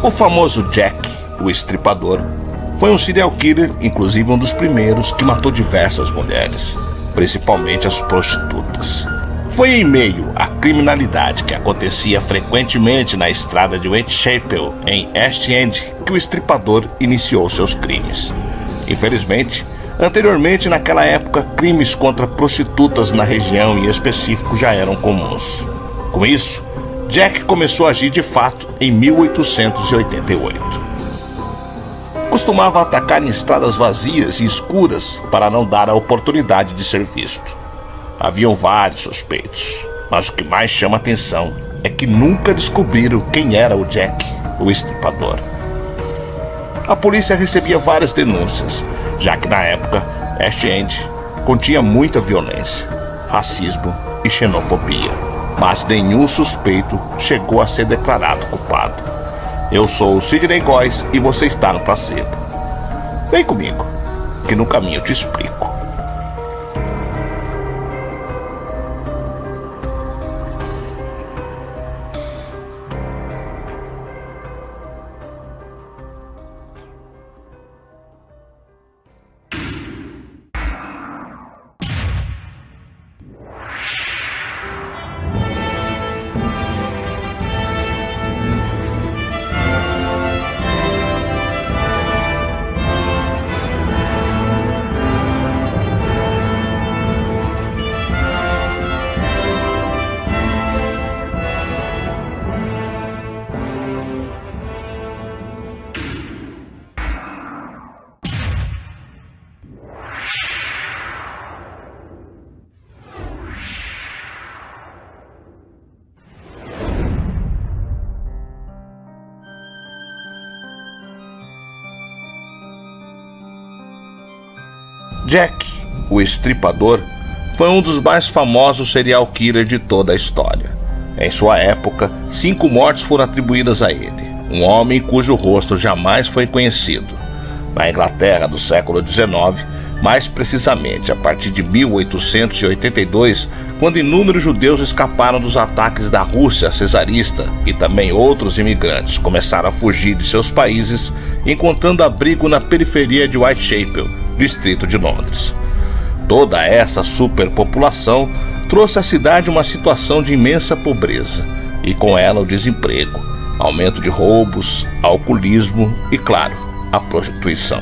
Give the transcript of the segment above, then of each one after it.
O famoso Jack, o Estripador, foi um serial killer, inclusive um dos primeiros que matou diversas mulheres, principalmente as prostitutas. Foi em meio à criminalidade que acontecia frequentemente na estrada de Whitechapel, em East End, que o Estripador iniciou seus crimes. Infelizmente, anteriormente naquela época, crimes contra prostitutas na região em específico já eram comuns. Com isso, Jack começou a agir de fato em 1888. Costumava atacar em estradas vazias e escuras para não dar a oportunidade de ser visto. Haviam vários suspeitos, mas o que mais chama atenção é que nunca descobriram quem era o Jack, o Estripador. A polícia recebia várias denúncias, já que na época East End continha muita violência, racismo e xenofobia, mas nenhum suspeito chegou a ser declarado culpado. Eu sou o Sidney Góes e você está no placebo. Vem comigo, que no caminho eu te explico. Jack, o Estripador, foi um dos mais famosos serial killer de toda a história. Em sua época, 5 mortes foram atribuídas a ele, um homem cujo rosto jamais foi conhecido. Na Inglaterra do século XIX, mais precisamente a partir de 1882, quando inúmeros judeus escaparam dos ataques da Rússia cesarista e também outros imigrantes começaram a fugir de seus países, encontrando abrigo na periferia de Whitechapel, distrito de Londres. Toda essa superpopulação trouxe à cidade uma situação de imensa pobreza e com ela o desemprego, aumento de roubos, alcoolismo e, claro, a prostituição.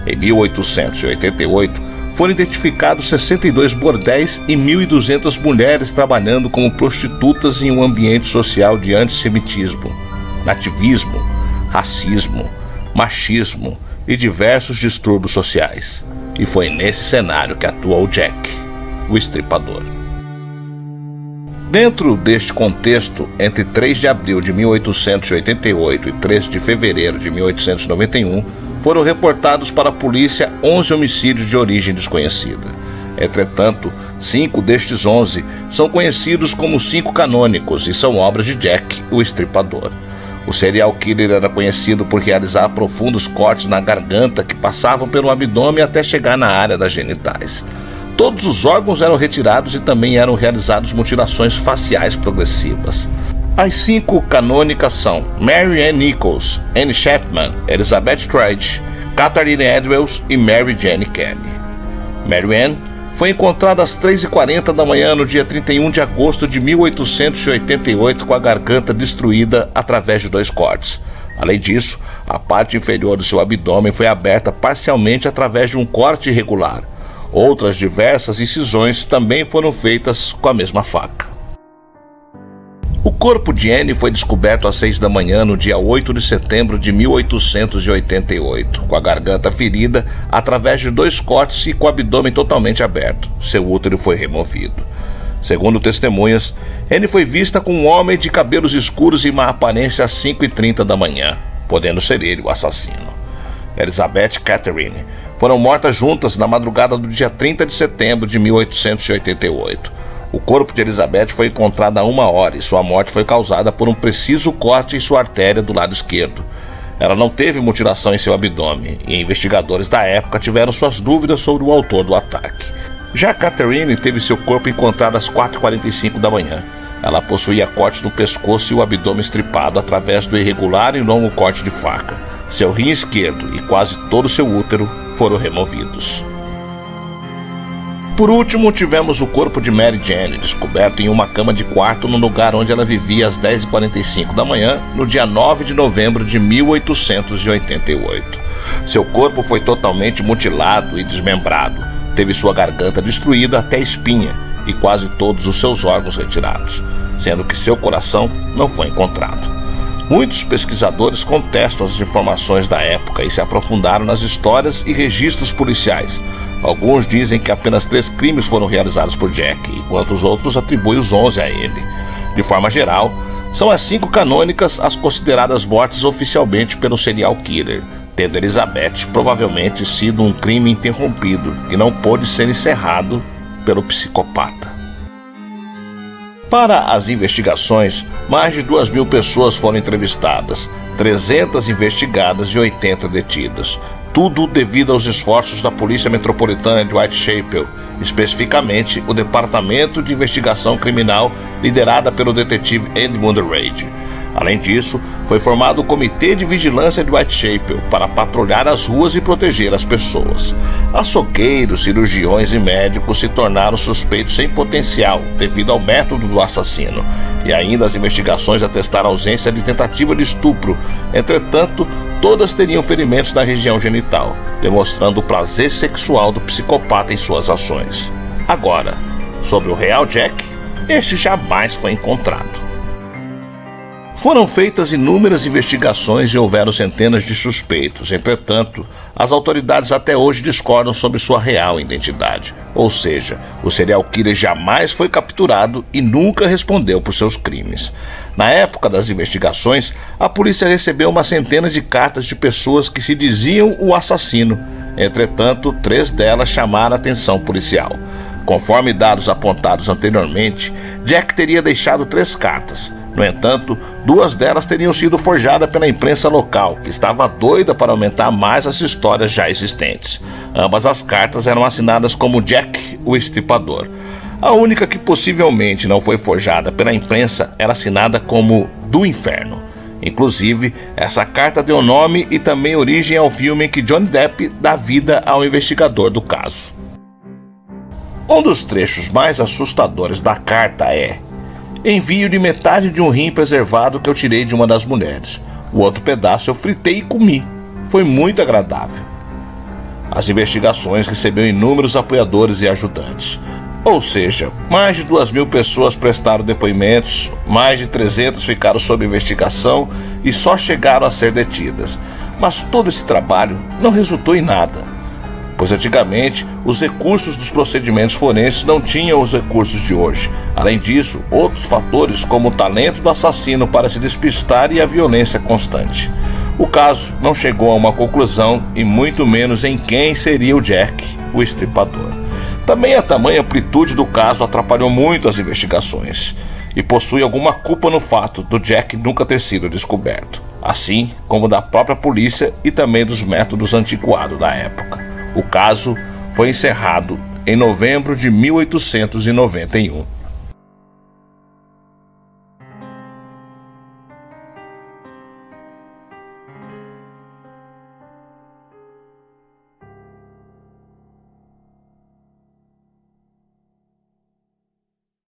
Em 1888, foram identificados 62 bordéis e 1.200 mulheres trabalhando como prostitutas em um ambiente social de antissemitismo, nativismo, racismo, machismo e diversos distúrbios sociais. E foi nesse cenário que atua o Jack, o Estripador. Dentro deste contexto, entre 3 de abril de 1888 e 3 de fevereiro de 1891, foram reportados para a polícia 11 homicídios de origem desconhecida. Entretanto, 5 destes 11 são conhecidos como 5 canônicos e são obras de Jack, o Estripador. O serial killer era conhecido por realizar profundos cortes na garganta que passavam pelo abdômen até chegar na área das genitais. Todos os órgãos eram retirados e também eram realizadas mutilações faciais progressivas. As 5 canônicas são Mary Ann Nichols, Anne Chapman, Elizabeth Trudge, Catherine Edwards e Mary Jane Kelly. Mary Ann foi encontrada às 3h40 da manhã no dia 31 de agosto de 1888 com a garganta destruída através de 2 cortes. Além disso, a parte inferior do seu abdômen foi aberta parcialmente através de um corte irregular. Outras diversas incisões também foram feitas com a mesma faca. O corpo de Anne foi descoberto às 6 da manhã no dia 8 de setembro de 1888, com a garganta ferida através de 2 cortes e com o abdômen totalmente aberto. Seu útero foi removido. Segundo testemunhas, Anne foi vista com um homem de cabelos escuros e má aparência às 5h30 da manhã, podendo ser ele o assassino. Elizabeth e Catherine foram mortas juntas na madrugada do dia 30 de setembro de 1888. O corpo de Elizabeth foi encontrado há 1 hora e sua morte foi causada por um preciso corte em sua artéria do lado esquerdo. Ela não teve mutilação em seu abdômen e investigadores da época tiveram suas dúvidas sobre o autor do ataque. Já Catherine teve seu corpo encontrado às 4h45 da manhã. Ela possuía cortes no pescoço e o abdômen estripado através do irregular e longo corte de faca. Seu rim esquerdo e quase todo seu útero foram removidos. Por último, tivemos o corpo de Mary Jane, descoberto em uma cama de quarto no lugar onde ela vivia às 10h45 da manhã, no dia 9 de novembro de 1888. Seu corpo foi totalmente mutilado e desmembrado. Teve sua garganta destruída até a espinha e quase todos os seus órgãos retirados, sendo que seu coração não foi encontrado. Muitos pesquisadores contestam as informações da época e se aprofundaram nas histórias e registros policiais. Alguns dizem que apenas 3 crimes foram realizados por Jack, enquanto os outros atribuem os 11 a ele. De forma geral, são as 5 canônicas as consideradas mortes oficialmente pelo serial killer, tendo Elizabeth provavelmente sido um crime interrompido que não pôde ser encerrado pelo psicopata. Para as investigações, mais de 2.000 pessoas foram entrevistadas, 300 investigadas e 80 detidas. Tudo devido aos esforços da Polícia Metropolitana de Whitechapel, especificamente o Departamento de Investigação Criminal, liderada pelo detetive Edmund Reid. Além disso, foi formado o Comitê de Vigilância de Whitechapel para patrulhar as ruas e proteger as pessoas. Açougueiros, cirurgiões e médicos se tornaram suspeitos sem potencial devido ao método do assassino, e ainda as investigações atestaram a ausência de tentativa de estupro. Entretanto, todas teriam ferimentos na região genital, demonstrando o prazer sexual do psicopata em suas ações. Agora, sobre o real Jack, este jamais foi encontrado. Foram feitas inúmeras investigações e houveram centenas de suspeitos. Entretanto, as autoridades até hoje discordam sobre sua real identidade. Ou seja, o serial killer jamais foi capturado e nunca respondeu por seus crimes. Na época das investigações, a polícia recebeu uma centena de cartas de pessoas que se diziam o assassino. Entretanto, 3 delas chamaram a atenção policial. Conforme dados apontados anteriormente, Jack teria deixado 3 cartas. No entanto, 2 delas teriam sido forjadas pela imprensa local, que estava doida para aumentar mais as histórias já existentes. Ambas as cartas eram assinadas como Jack, o Estripador. A única que possivelmente não foi forjada pela imprensa era assinada como Do Inferno. Inclusive, essa carta deu nome e também origem ao filme em que Johnny Depp dá vida ao investigador do caso. Um dos trechos mais assustadores da carta é: envio de metade de um rim preservado que eu tirei de uma das mulheres. O outro pedaço eu fritei e comi. Foi muito agradável. As investigações receberam inúmeros apoiadores e ajudantes. Ou seja, mais de 2.000 pessoas prestaram depoimentos, mais de 300 ficaram sob investigação e só chegaram a ser detidas. Mas todo esse trabalho não resultou em nada, pois antigamente os recursos dos procedimentos forenses não tinham os recursos de hoje. Além disso, outros fatores como o talento do assassino para se despistar e a violência constante. O caso não chegou a uma conclusão e muito menos em quem seria o Jack, o Estripador. Também a tamanha amplitude do caso atrapalhou muito as investigações e possui alguma culpa no fato do Jack nunca ter sido descoberto, assim como da própria polícia e também dos métodos antiquados da época. O caso foi encerrado em novembro de 1891.